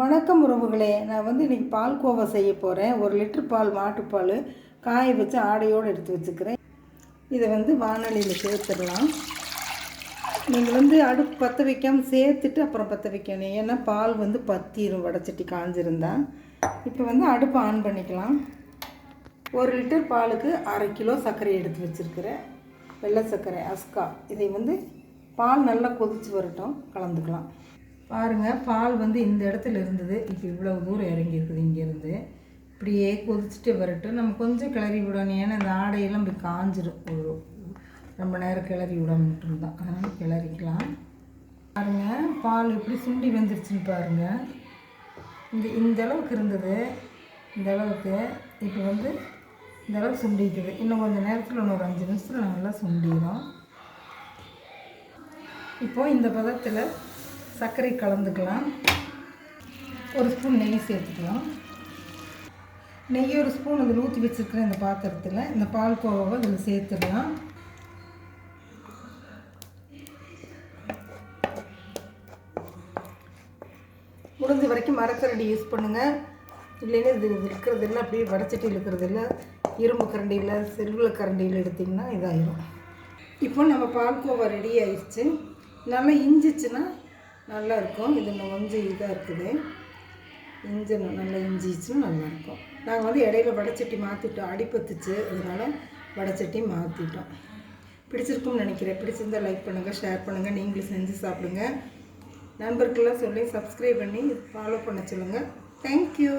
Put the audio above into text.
வணக்கம் உறவுகளே, நான் இன்றைக்கி பால்கோவா செய்ய போகிறேன். 1 லிட்டர் பால், மாட்டுப்பால் காய வச்சு ஆடையோடு எடுத்து வச்சுக்கிறேன். இதை வானலியில் சேர்த்துடலாம். நீங்கள் அடுப்பு பற்ற வைக்காமல் சேர்த்துட்டு அப்புறம் பற்ற வைக்கணும். ஏன்னா பால் பற்றிடும் வடைச்சட்டி காஞ்சிருந்தா. இப்போ அடுப்பு ஆன் பண்ணிக்கலாம். 1 லிட்டர் பாலுக்கு 1/2 கிலோ சர்க்கரை எடுத்து வச்சுருக்கிறேன். வெள்ளை சர்க்கரை அஸ்கா. இதை பால் நல்லா கொதித்து வரட்டும், கலந்துக்கலாம். பாருங்கள், பால் இந்த இடத்துல இருந்தது. இப்போ இவ்வளோ தூரம் இறங்கியிருக்குது. இங்கேருந்து இப்படியே கொதிச்சுட்டு வரட்டும். நம்ம கொஞ்சம் கிளறி விடணும். ஏன்னா இந்த ஆடையெல்லாம் இப்படி காஞ்சிடும். ரொம்ப நேரம் கிளறி விட மட்டும்தான். அதனால் கிளறிக்கலாம். பாருங்கள், பால் எப்படி சுண்டி வந்துருச்சுன்னு பாருங்கள். இந்த அளவுக்கு இருந்தது. இந்த அளவுக்கு இப்போ இந்த அளவுக்கு சுண்டிக்குது. இன்னும் கொஞ்சம் நேரத்தில் இன்னொரு 5 நிமிஷத்தில் நல்லா சுண்டிடும். இப்போது இந்த பதத்தில் சர்க்கரை கலந்துக்கலாம். 1 ஸ்பூன் நெய் சேர்த்துக்கலாம். நெய் 1 ஸ்பூன் அதில் ஊற்றி வச்சுருக்கிறேன். இந்த பாத்திரத்தில் இந்த பால்கோவாவை அதில் சேர்த்துடலாம். முடிஞ்ச வரைக்கும் மரக்கரண்டி யூஸ் பண்ணுங்கள். இல்லைன்னா இது இருக்கிறதில்ல, அப்படியே வடைச்சட்டியில் இருக்கிறதில்ல, இரும்பு கரண்டியில், சில்வர் கரண்டியில் எடுத்திங்கன்னா இதாகிடும். இப்போ நம்ம பால்கோவா ரெடி ஆயிடுச்சு. நல்லா இஞ்சிச்சுன்னா நல்லாயிருக்கும். இது கொஞ்சம் இதாக இருக்குது. நல்லா இஞ்சிச்சுன்னா நல்லாயிருக்கும். நாங்கள் இடையில வடைச்சட்டி மாற்றிட்டோம். அடிப்பத்துச்சு, அதனால் வடைச்சட்டி மாற்றிட்டோம். பிடிச்சிருக்கும்னு நினைக்கிறேன். பிடிச்சிருந்தால் லைக் பண்ணுங்கள், ஷேர் பண்ணுங்கள், நீங்களும் செஞ்சு சாப்பிடுங்க. நண்பர்களெலாம் சொல்லி சப்ஸ்கிரைப் பண்ணி ஃபாலோ பண்ண சொல்லுங்கள். தேங்க்யூ.